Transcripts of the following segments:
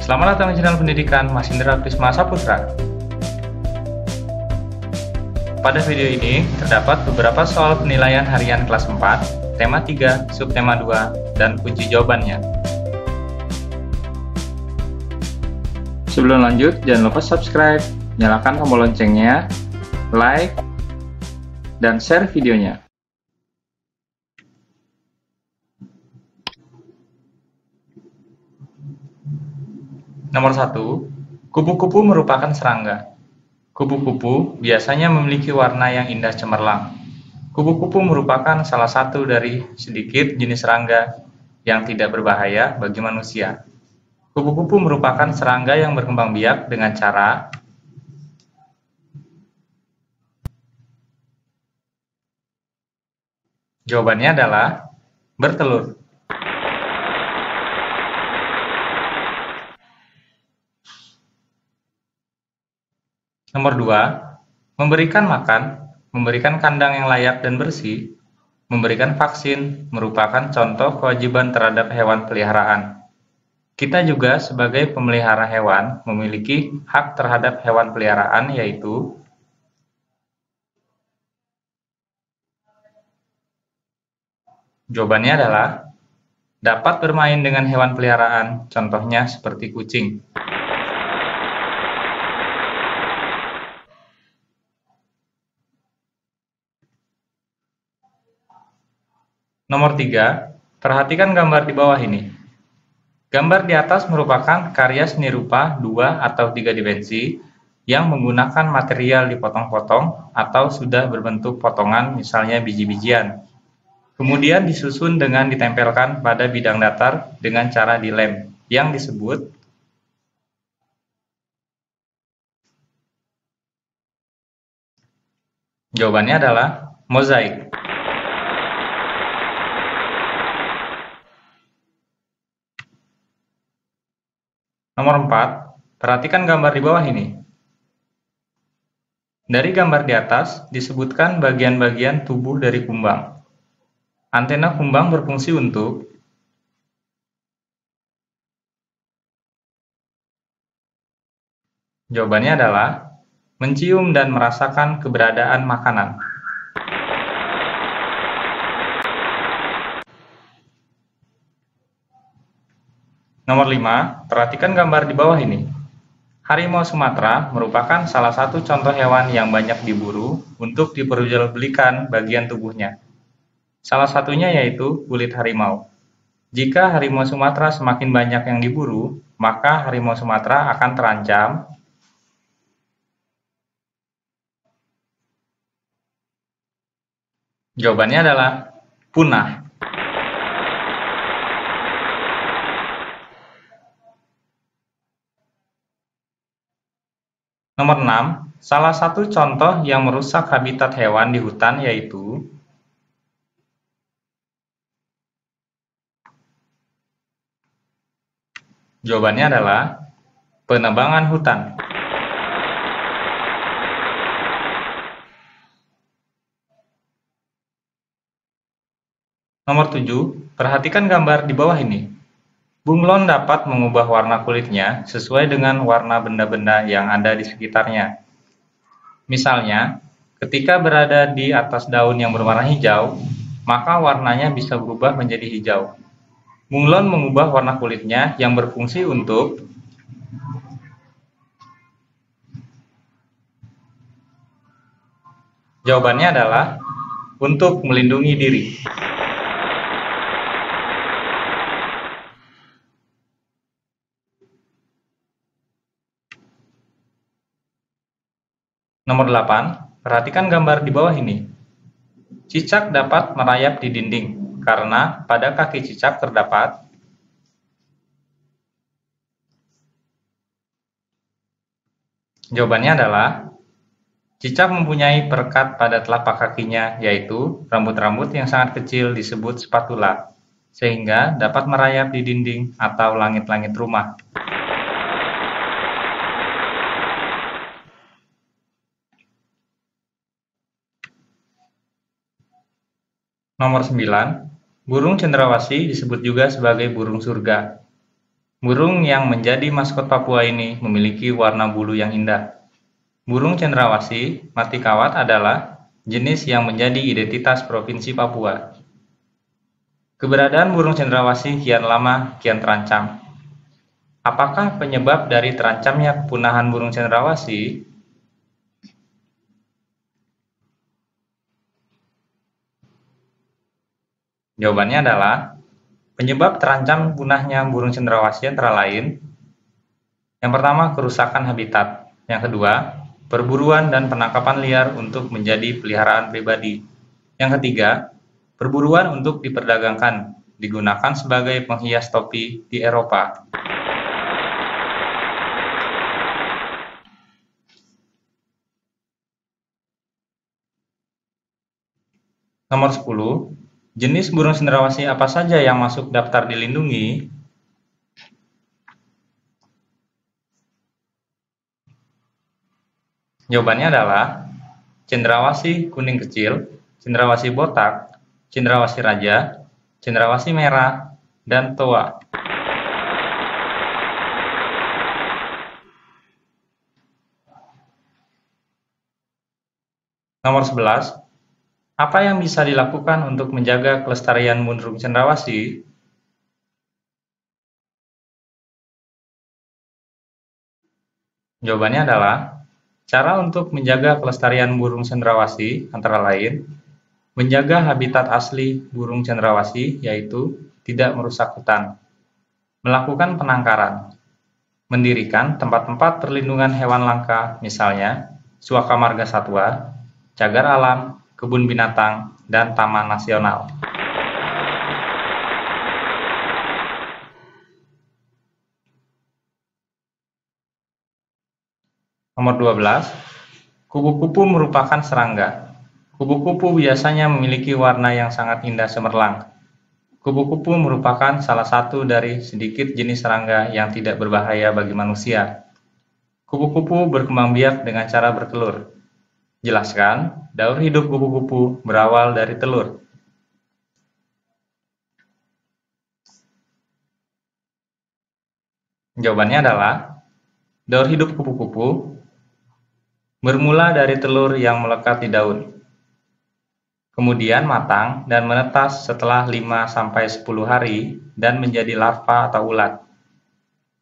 Selamat datang di channel pendidikan Mas Indra Prisma Saputra. Pada video ini terdapat beberapa soal penilaian harian kelas 4, tema 3, subtema 2, dan kunci jawabannya. Sebelum lanjut, jangan lupa subscribe, nyalakan tombol loncengnya, like, dan share videonya. Nomor 1. Kupu-kupu merupakan serangga. Kupu-kupu biasanya memiliki warna yang indah cemerlang. Kupu-kupu merupakan salah satu dari sedikit jenis serangga yang tidak berbahaya bagi manusia. Kupu-kupu merupakan serangga yang berkembang biak dengan cara Jawabannya adalah bertelur. Nomor 2. Memberikan makan, memberikan kandang yang layak dan bersih, memberikan vaksin merupakan contoh kewajiban terhadap hewan peliharaan. Kita juga sebagai pemelihara hewan memiliki hak terhadap hewan peliharaan, yaitu Jawabannya adalah dapat bermain dengan hewan peliharaan, contohnya seperti kucing. Nomor 3. Perhatikan gambar di bawah ini. Gambar di atas merupakan karya seni rupa 2 atau 3 dimensi yang menggunakan material dipotong-potong atau sudah berbentuk potongan, misalnya biji-bijian. Kemudian disusun dengan ditempelkan pada bidang datar dengan cara dilem, yang disebut Jawabannya adalah mozaik. Nomor 4, perhatikan gambar di bawah ini. Dari gambar di atas disebutkan bagian-bagian tubuh dari kumbang. Antena kumbang berfungsi untuk Jawabannya adalah mencium dan merasakan keberadaan makanan. Nomor 5, perhatikan gambar di bawah ini. Harimau Sumatera merupakan salah satu contoh hewan yang banyak diburu untuk diperjualbelikan bagian tubuhnya. Salah satunya yaitu kulit harimau. Jika harimau Sumatera semakin banyak yang diburu, maka harimau Sumatera akan terancam. Jawabannya adalah punah. Nomor 6, salah satu contoh yang merusak habitat hewan di hutan yaitu Jawabannya adalah penebangan hutan. Nomor 7, perhatikan gambar di bawah ini. Bunglon dapat mengubah warna kulitnya sesuai dengan warna benda-benda yang ada di sekitarnya. Misalnya, ketika berada di atas daun yang berwarna hijau, maka warnanya bisa berubah menjadi hijau. Bunglon mengubah warna kulitnya yang berfungsi untuk Jawabannya adalah untuk melindungi diri. Nomor 8, perhatikan gambar di bawah ini. Cicak dapat merayap di dinding karena pada kaki cicak terdapat Jawabannya adalah cicak mempunyai perekat pada telapak kakinya, yaitu rambut-rambut yang sangat kecil disebut spatula, sehingga dapat merayap di dinding atau langit-langit rumah. Nomor 9, burung cendrawasih disebut juga sebagai burung surga. Burung yang menjadi maskot Papua ini memiliki warna bulu yang indah. Burung cendrawasih mati kawat adalah jenis yang menjadi identitas Provinsi Papua. Keberadaan burung cendrawasih kian lama kian terancam. Apakah penyebab dari terancamnya kepunahan burung cendrawasih? Jawabannya adalah penyebab terancam punahnya burung cendrawasih antara lain: yang pertama, kerusakan habitat; yang kedua, perburuan dan penangkapan liar untuk menjadi peliharaan pribadi; yang ketiga, perburuan untuk diperdagangkan, digunakan sebagai penghias topi di Eropa. Nomor 10. Jenis burung cendrawasih apa saja yang masuk daftar dilindungi? Jawabannya adalah cendrawasih kuning kecil, cendrawasih botak, cendrawasih raja, cendrawasih merah, dan toa. Nomor 11. Apa yang bisa dilakukan untuk menjaga kelestarian burung cendrawasih? Jawabannya adalah cara untuk menjaga kelestarian burung cendrawasih antara lain menjaga habitat asli burung cendrawasih, yaitu tidak merusak hutan, melakukan penangkaran, mendirikan tempat-tempat perlindungan hewan langka, misalnya Suaka Marga Satwa, cagar alam, kebun binatang, dan taman nasional. Nomor 12. Kupu-kupu merupakan serangga. Kupu-kupu biasanya memiliki warna yang sangat indah cemerlang. Kupu-kupu merupakan salah satu dari sedikit jenis serangga yang tidak berbahaya bagi manusia. Kupu-kupu berkembang biak dengan cara bertelur. Jelaskan, daur hidup kupu-kupu berawal dari telur. Jawabannya adalah daur hidup kupu-kupu bermula dari telur yang melekat di daun, kemudian matang dan menetas setelah 5-10 hari dan menjadi larva atau ulat.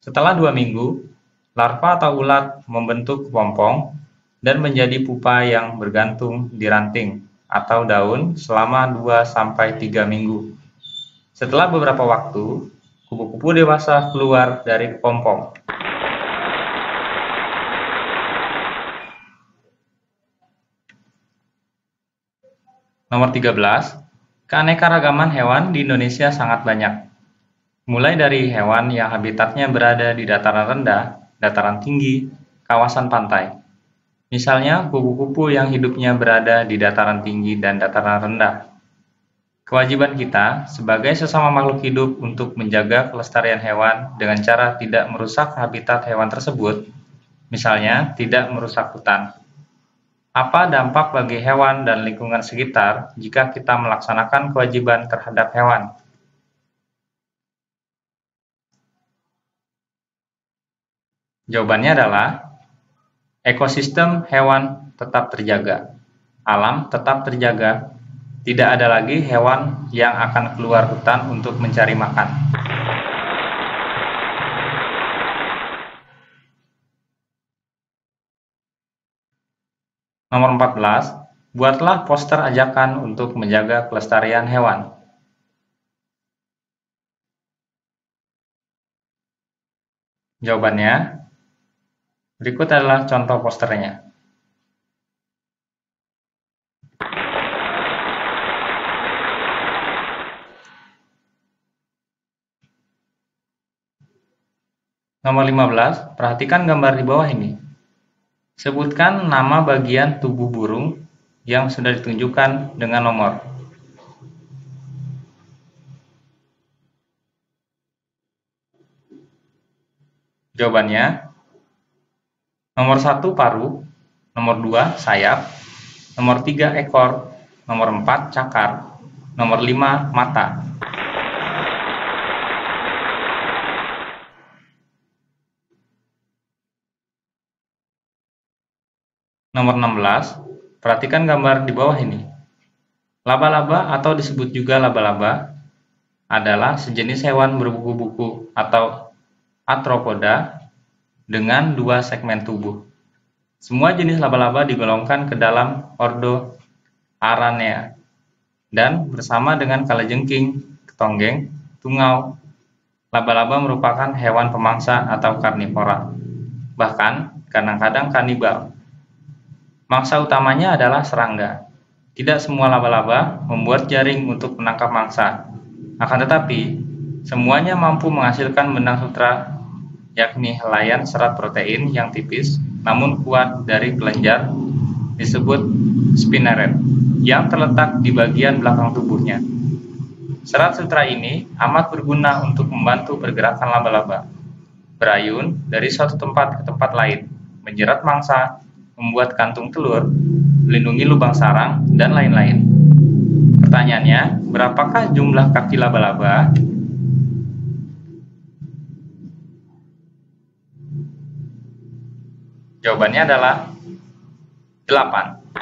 Setelah 2 minggu, larva atau ulat membentuk kepompong dan menjadi pupa yang bergantung di ranting atau daun selama 2-3 minggu. Setelah beberapa waktu, kupu-kupu dewasa keluar dari kepompong. Nomor 13. Keanekaragaman hewan di Indonesia sangat banyak. Mulai dari hewan yang habitatnya berada di dataran rendah, dataran tinggi, kawasan pantai. Misalnya kupu-kupu yang hidupnya berada di dataran tinggi dan dataran rendah. Kewajiban kita sebagai sesama makhluk hidup untuk menjaga kelestarian hewan dengan cara tidak merusak habitat hewan tersebut, misalnya tidak merusak hutan. Apa dampak bagi hewan dan lingkungan sekitar jika kita melaksanakan kewajiban terhadap hewan? Jawabannya adalah ekosistem hewan tetap terjaga, alam tetap terjaga, tidak ada lagi hewan yang akan keluar hutan untuk mencari makan. Nomor 14. Buatlah poster ajakan untuk menjaga kelestarian hewan. Jawabannya, berikut adalah contoh posternya. Nomor 15. Perhatikan gambar di bawah ini. Sebutkan nama bagian tubuh burung yang sudah ditunjukkan dengan nomor. Jawabannya, nomor 1 paruh, nomor 2 sayap, nomor 3 ekor, nomor 4 cakar, nomor 5 mata. Nomor 16, perhatikan gambar di bawah ini. Laba-laba atau disebut juga laba-laba adalah sejenis hewan berbuku-buku atau arthropoda dengan dua segmen tubuh. Semua jenis laba-laba digolongkan ke dalam ordo Aranea dan bersama dengan kalajengking, ketonggeng, tungau. Laba-laba merupakan hewan pemangsa atau karnivora, bahkan kadang-kadang kanibal. Mangsa utamanya adalah serangga. Tidak semua laba-laba membuat jaring untuk menangkap mangsa. Akan tetapi, semuanya mampu menghasilkan benang sutra, yakni helaian serat protein yang tipis namun kuat dari kelenjar disebut spinneret, yang terletak di bagian belakang tubuhnya. Serat sutra ini amat berguna untuk membantu pergerakan laba-laba, berayun dari suatu tempat ke tempat lain, menjerat mangsa, membuat kantung telur, melindungi lubang sarang, dan lain-lain. Pertanyaannya, berapakah jumlah kaki laba-laba? Jawabannya adalah 8.